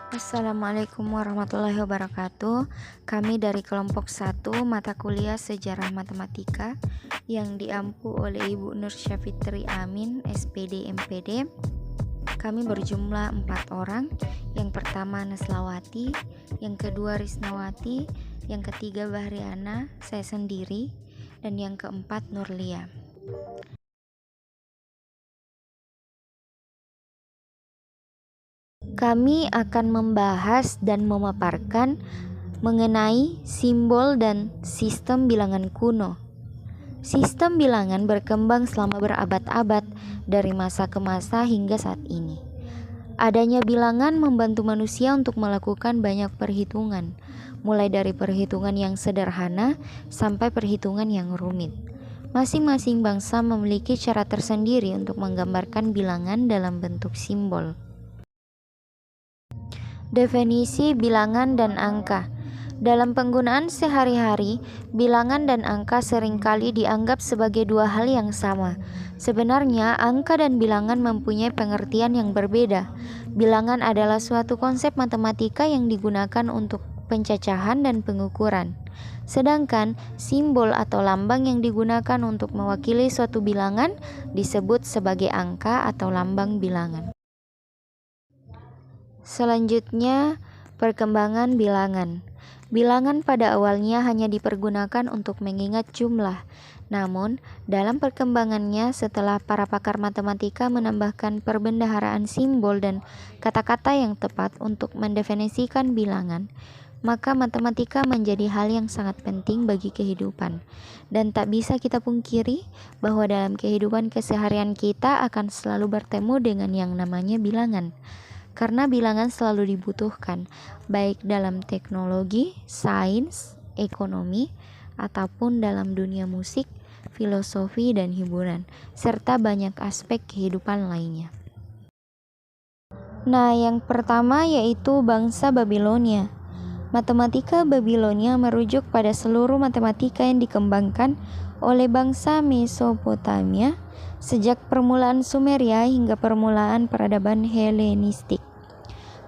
Assalamualaikum warahmatullahi wabarakatuh. Kami dari kelompok 1 mata kuliah Sejarah Matematika yang diampu oleh Ibu Nur Syafitri Amin, SPD MPD. Kami berjumlah 4 orang. Yang pertama Neslawati, yang kedua Risnawati, yang ketiga Bahriana, saya sendiri, dan yang keempat Nurlia. Kami akan membahas dan memaparkan mengenai simbol dan sistem bilangan kuno. Sistem bilangan berkembang selama berabad-abad dari masa ke masa hingga saat ini. Adanya bilangan membantu manusia untuk melakukan banyak perhitungan, mulai dari perhitungan yang sederhana sampai perhitungan yang rumit. Masing-masing bangsa memiliki cara tersendiri untuk menggambarkan bilangan dalam bentuk simbol. Definisi bilangan dan angka. Dalam penggunaan sehari-hari, bilangan dan angka seringkali dianggap sebagai dua hal yang sama. Sebenarnya, angka dan bilangan mempunyai pengertian yang berbeda. Bilangan adalah suatu konsep matematika yang digunakan untuk pencacahan dan pengukuran. Sedangkan simbol atau lambang yang digunakan untuk mewakili suatu bilangan disebut sebagai angka atau lambang bilangan. Selanjutnya, perkembangan bilangan. Bilangan pada awalnya hanya dipergunakan untuk mengingat jumlah. Namun, dalam perkembangannya setelah para pakar matematika menambahkan perbendaharaan simbol dan kata-kata yang tepat untuk mendefinisikan bilangan, maka matematika menjadi hal yang sangat penting bagi kehidupan. Dan tak bisa kita pungkiri bahwa dalam kehidupan keseharian kita akan selalu bertemu dengan yang namanya bilangan. Karena bilangan selalu dibutuhkan, baik dalam teknologi, sains, ekonomi, ataupun dalam dunia musik, filosofi, dan hiburan, serta banyak aspek kehidupan lainnya. Nah, yang pertama yaitu bangsa Babilonia. Matematika Babilonia merujuk pada seluruh matematika yang dikembangkan oleh bangsa Mesopotamia sejak permulaan Sumeria hingga permulaan peradaban Helenistik.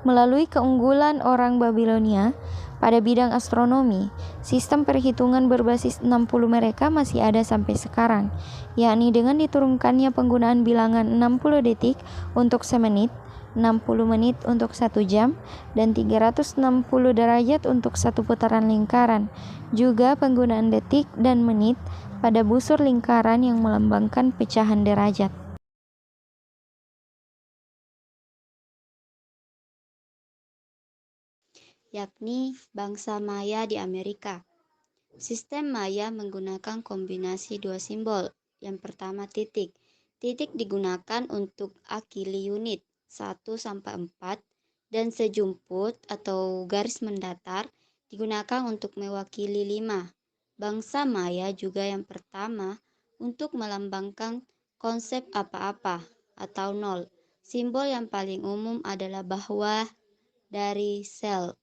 Melalui keunggulan orang Babilonia pada bidang astronomi, sistem perhitungan berbasis 60 mereka masih ada sampai sekarang, yakni dengan diturunkannya penggunaan bilangan 60 detik untuk semenit, 60 menit untuk 1 jam, dan 360 derajat untuk satu putaran lingkaran. Juga penggunaan detik dan menit pada busur lingkaran yang melambangkan pecahan derajat. Yakni bangsa Maya di Amerika. Sistem Maya menggunakan kombinasi dua simbol. Yang pertama titik. Titik digunakan untuk akili unit 1-4 dan sejumput atau garis mendatar digunakan untuk mewakili 5. Bangsa Maya juga yang pertama untuk melambangkan konsep apa-apa atau nol. Simbol yang paling umum adalah bahwa dari sel.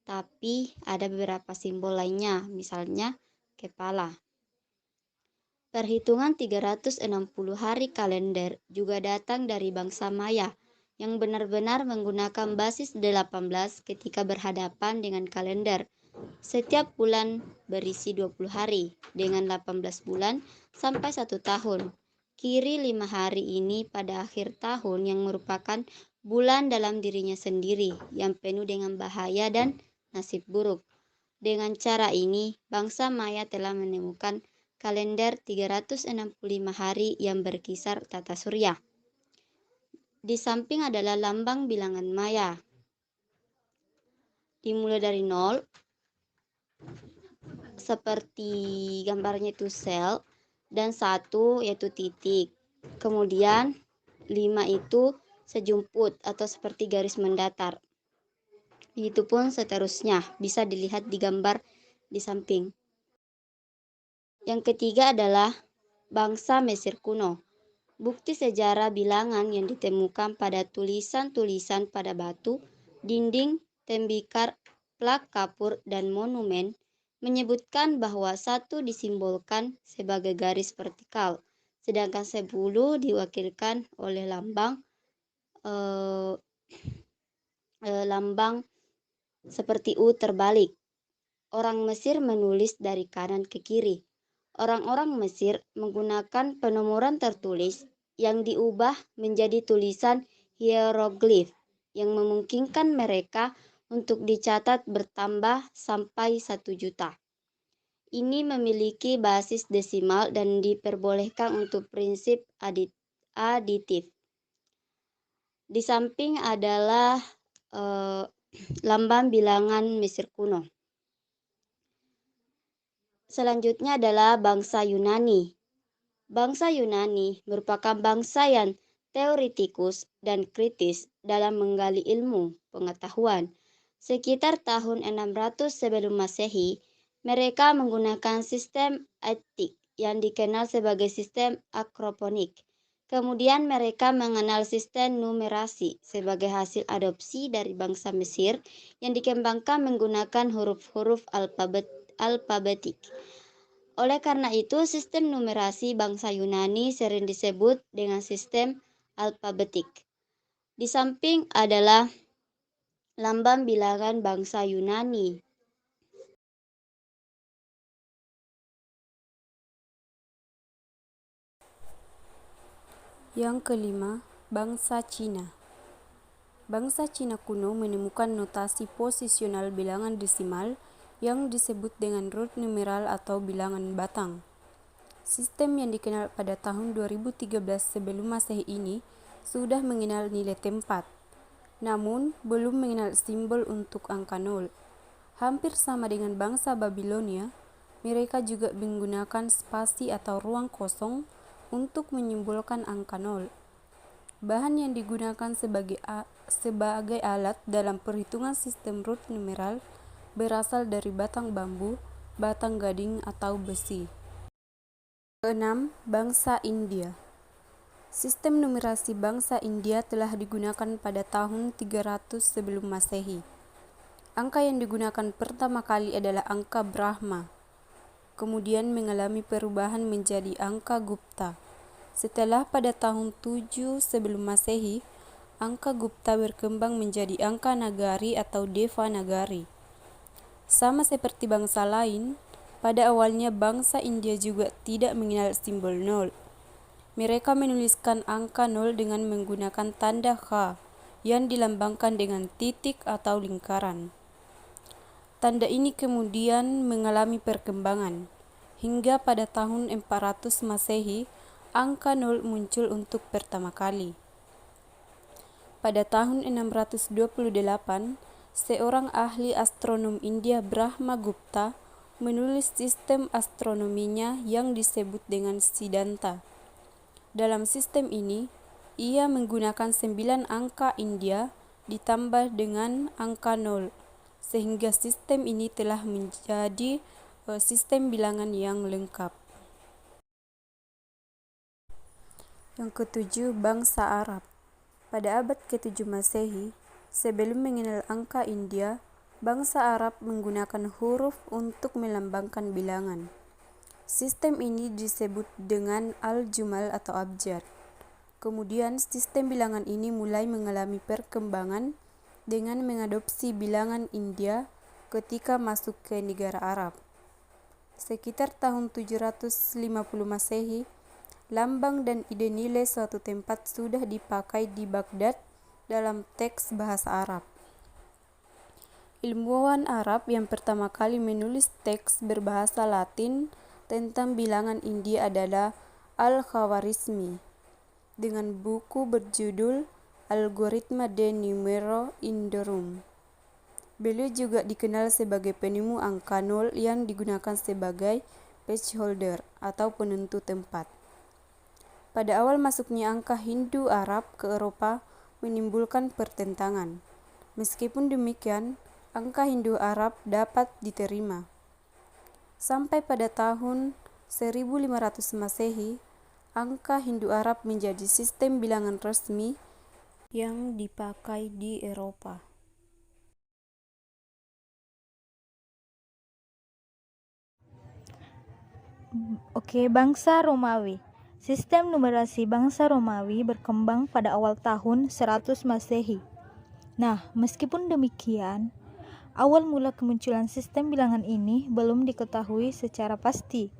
Tapi ada beberapa simbol lainnya, misalnya kepala. Perhitungan 360 hari kalender juga datang dari bangsa Maya yang benar-benar menggunakan basis 18 ketika berhadapan dengan kalender. Setiap bulan berisi 20 hari dengan 18 bulan sampai 1 tahun. Kiri 5 hari ini pada akhir tahun yang merupakan bulan dalam dirinya sendiri yang penuh dengan bahaya dan nasib buruk. Dengan cara ini, bangsa Maya telah menemukan kalender 365 hari yang berkisar tata surya. Di samping adalah lambang bilangan Maya. Dimulai dari 0, seperti gambarnya itu sel, dan 1 yaitu titik. Kemudian 5 itu sejumput atau seperti garis mendatar. Begitupun seterusnya, bisa dilihat di gambar di samping. Yang ketiga adalah bangsa Mesir kuno. Bukti sejarah bilangan yang ditemukan pada tulisan-tulisan pada batu, dinding, tembikar, plak kapur, dan monumen menyebutkan bahwa 1 disimbolkan sebagai garis vertikal, sedangkan 10 diwakilkan oleh lambang lambang seperti U terbalik. Orang Mesir menulis dari kanan ke kiri. Orang-orang Mesir menggunakan penomoran tertulis yang diubah menjadi tulisan hieroglif yang memungkinkan mereka untuk dicatat bertambah sampai 1 juta. Ini memiliki basis desimal dan diperbolehkan untuk prinsip aditif. Di samping adalah lambang bilangan Mesir kuno. Selanjutnya adalah bangsa Yunani. Bangsa Yunani merupakan bangsa yang teoretikus dan kritis dalam menggali ilmu pengetahuan. Sekitar tahun 600 sebelum Masehi, mereka menggunakan sistem etik yang dikenal sebagai sistem akroponik. Kemudian mereka mengenal sistem numerasi sebagai hasil adopsi dari bangsa Mesir yang dikembangkan menggunakan huruf-huruf alfabetik. Oleh karena itu, sistem numerasi bangsa Yunani sering disebut dengan sistem alfabetik. Di samping adalah lambang bilangan bangsa Yunani. Yang kelima, bangsa Cina. Bangsa Cina kuno menemukan notasi posisional bilangan desimal yang disebut dengan root numeral atau bilangan batang. Sistem yang dikenal pada tahun 2013 sebelum Masehi ini sudah mengenal nilai tempat, namun belum mengenal simbol untuk angka 0. Hampir sama dengan bangsa Babilonia, mereka juga menggunakan spasi atau ruang kosong untuk menyimbolkan angka 0. Bahan yang digunakan sebagai alat dalam perhitungan sistem root numeral berasal dari batang bambu, batang gading, atau besi. Keenam, bangsa India. Sistem numerasi bangsa India telah digunakan pada tahun 300 sebelum Masehi. Angka yang digunakan pertama kali adalah angka Brahma, kemudian mengalami perubahan menjadi angka Gupta. Setelah pada tahun 7 sebelum Masehi, angka Gupta berkembang menjadi angka Nagari atau Devanagari. Sama seperti bangsa lain, pada awalnya bangsa India juga tidak mengenal simbol 0. Mereka menuliskan angka 0 dengan menggunakan tanda H yang dilambangkan dengan titik atau lingkaran. Tanda ini kemudian mengalami perkembangan, hingga pada tahun 400 Masehi, angka 0 muncul untuk pertama kali. Pada tahun 628, seorang ahli astronom India Brahma Gupta menulis sistem astronominya yang disebut dengan Siddhanta. Dalam sistem ini, ia menggunakan 9 angka India ditambah dengan angka 0, sehingga sistem ini telah menjadi sistem bilangan yang lengkap. Yang ketujuh, bangsa Arab. Pada abad ke-7 Masehi, sebelum mengenal angka India, bangsa Arab menggunakan huruf untuk melambangkan bilangan. Sistem ini disebut dengan al-jumal atau abjad. Kemudian sistem bilangan ini mulai mengalami perkembangan dengan mengadopsi bilangan India ketika masuk ke negara Arab. Sekitar tahun 750 Masehi, lambang dan ide nilai suatu tempat sudah dipakai di Baghdad dalam teks bahasa Arab. Ilmuwan Arab yang pertama kali menulis teks berbahasa Latin tentang bilangan India adalah Al-Khawarizmi dengan buku berjudul Algoritma de Numero Indorum. Beliau juga dikenal sebagai penemu angka 0 yang digunakan sebagai placeholder atau penentu tempat. Pada awal masuknya angka Hindu Arab ke Eropa menimbulkan pertentangan. Meskipun demikian, angka Hindu Arab dapat diterima. Sampai pada tahun 1500 Masehi, angka Hindu Arab menjadi sistem bilangan resmi yang dipakai di Eropa. Oke, bangsa Romawi. Sistem numerasi bangsa Romawi berkembang pada awal tahun 100 Masehi. Nah, meskipun demikian, awal mula kemunculan sistem bilangan ini belum diketahui secara pasti.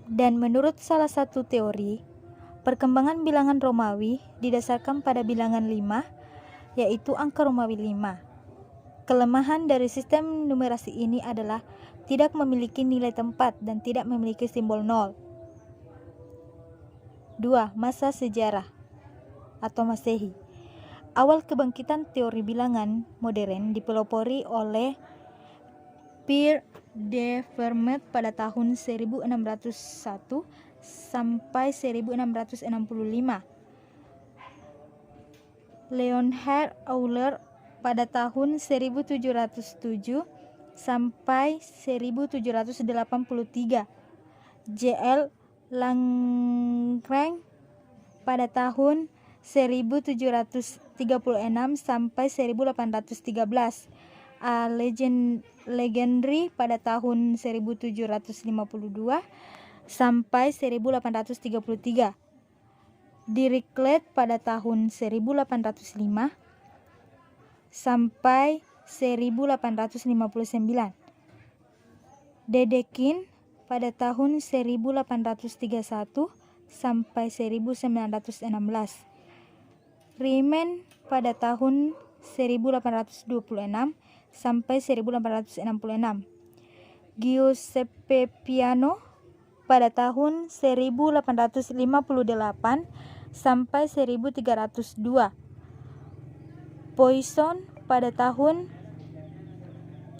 Dan menurut salah satu teori, perkembangan bilangan Romawi didasarkan pada bilangan 5, yaitu angka Romawi 5. Kelemahan dari sistem numerasi ini adalah tidak memiliki nilai tempat dan tidak memiliki simbol 0. 2. Masa sejarah atau Masehi. Awal kebangkitan teori bilangan modern dipelopori oleh Pierre de Fermat pada tahun 1601 sampai 1665. Leonhard Euler pada tahun 1707 sampai 1783. J.L. Lagrange pada tahun 1736 sampai 1813. Legendre pada tahun 1752 sampai 1833. Dirichlet pada tahun 1805 sampai 1859. Dedekind pada tahun 1831 sampai 1916. Riemann pada tahun 1826 sampai 1866. Giuseppe Peano pada tahun 1858 sampai 1302. Poisson pada tahun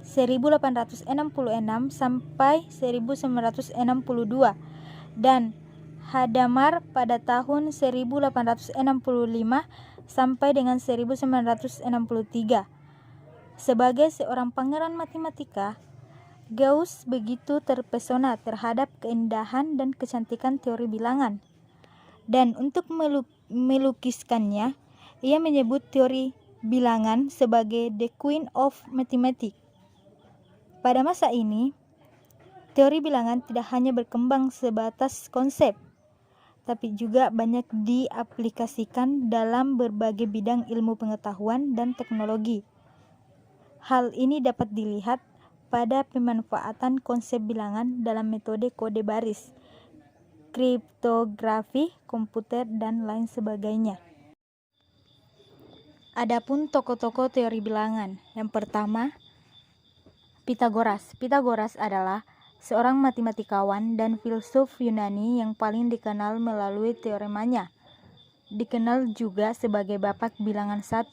1866 sampai 1962 dan Hadamard pada tahun 1865 sampai dengan 1963. Sebagai seorang pangeran matematika, Gauss begitu terpesona terhadap keindahan dan kecantikan teori bilangan. Dan untuk melukiskannya, ia menyebut teori bilangan sebagai the Queen of Mathematics. Pada masa ini, teori bilangan tidak hanya berkembang sebatas konsep, tapi juga banyak diaplikasikan dalam berbagai bidang ilmu pengetahuan dan teknologi. Hal ini dapat dilihat pada pemanfaatan konsep bilangan dalam metode kode baris, kriptografi komputer, dan lain sebagainya. Adapun tokoh-tokoh teori bilangan, yang pertama, Pitagoras. Pitagoras adalah seorang matematikawan dan filsuf Yunani yang paling dikenal melalui teoremanya. Dikenal juga sebagai bapak bilangan 1.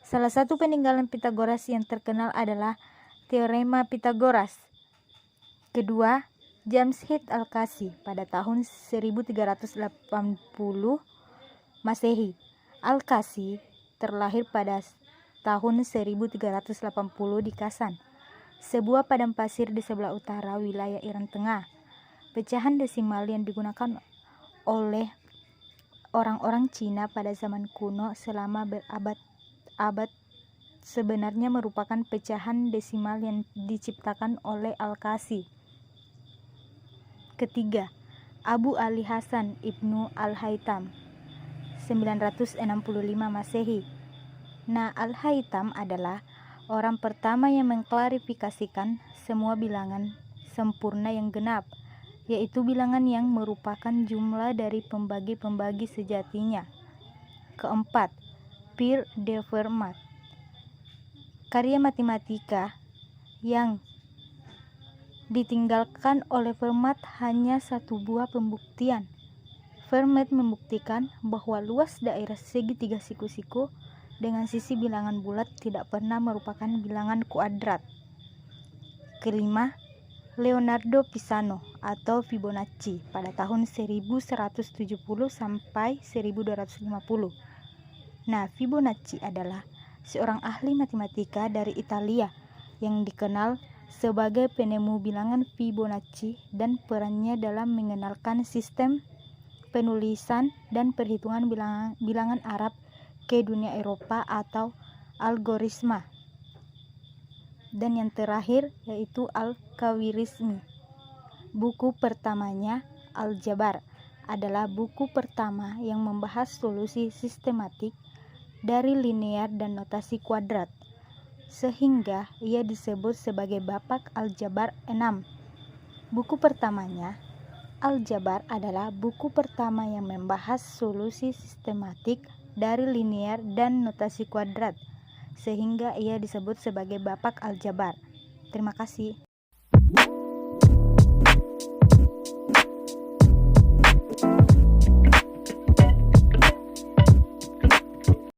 Salah satu peninggalan Pitagoras yang terkenal adalah teorema Pitagoras. Kedua, James Heath Al-Kasi pada tahun 1380 Masehi. Al-Kasi terlahir pada tahun 1380 di Kasan, sebuah padang pasir di sebelah utara wilayah Iran Tengah. Pecahan desimal yang digunakan oleh orang-orang Cina pada zaman kuno selama berabad-abad sebenarnya merupakan pecahan desimal yang diciptakan oleh Al-Kasi. Ketiga, Abu Ali Hasan Ibnu Al-Haytham 965 Masehi. Nah, Al-Haytham adalah orang pertama yang mengklarifikasikan semua bilangan sempurna yang genap, yaitu bilangan yang merupakan jumlah dari pembagi-pembagi sejatinya. Keempat, Pierre de Fermat. Karya matematika yang ditinggalkan oleh Fermat hanya satu buah pembuktian. Fermat membuktikan bahwa luas daerah segitiga siku-siku dengan sisi bilangan bulat tidak pernah merupakan bilangan kuadrat. Kelima, Leonardo Pisano atau Fibonacci pada tahun 1170 sampai 1250. Nah, Fibonacci adalah seorang ahli matematika dari Italia yang dikenal sebagai penemu bilangan Fibonacci dan perannya dalam mengenalkan sistem penulisan dan perhitungan bilangan Arab ke dunia Eropa atau algoritma. Dan yang terakhir yaitu Al-Khwarizmi. Buku pertamanya, Al-Jabar, adalah buku pertama yang membahas solusi sistematik dari linear dan notasi kuadrat, sehingga ia disebut sebagai bapak aljabar 6. Buku pertamanya, Aljabar, adalah buku pertama yang membahas solusi sistematik dari linear dan notasi kuadrat, sehingga ia disebut sebagai bapak aljabar. Terima kasih.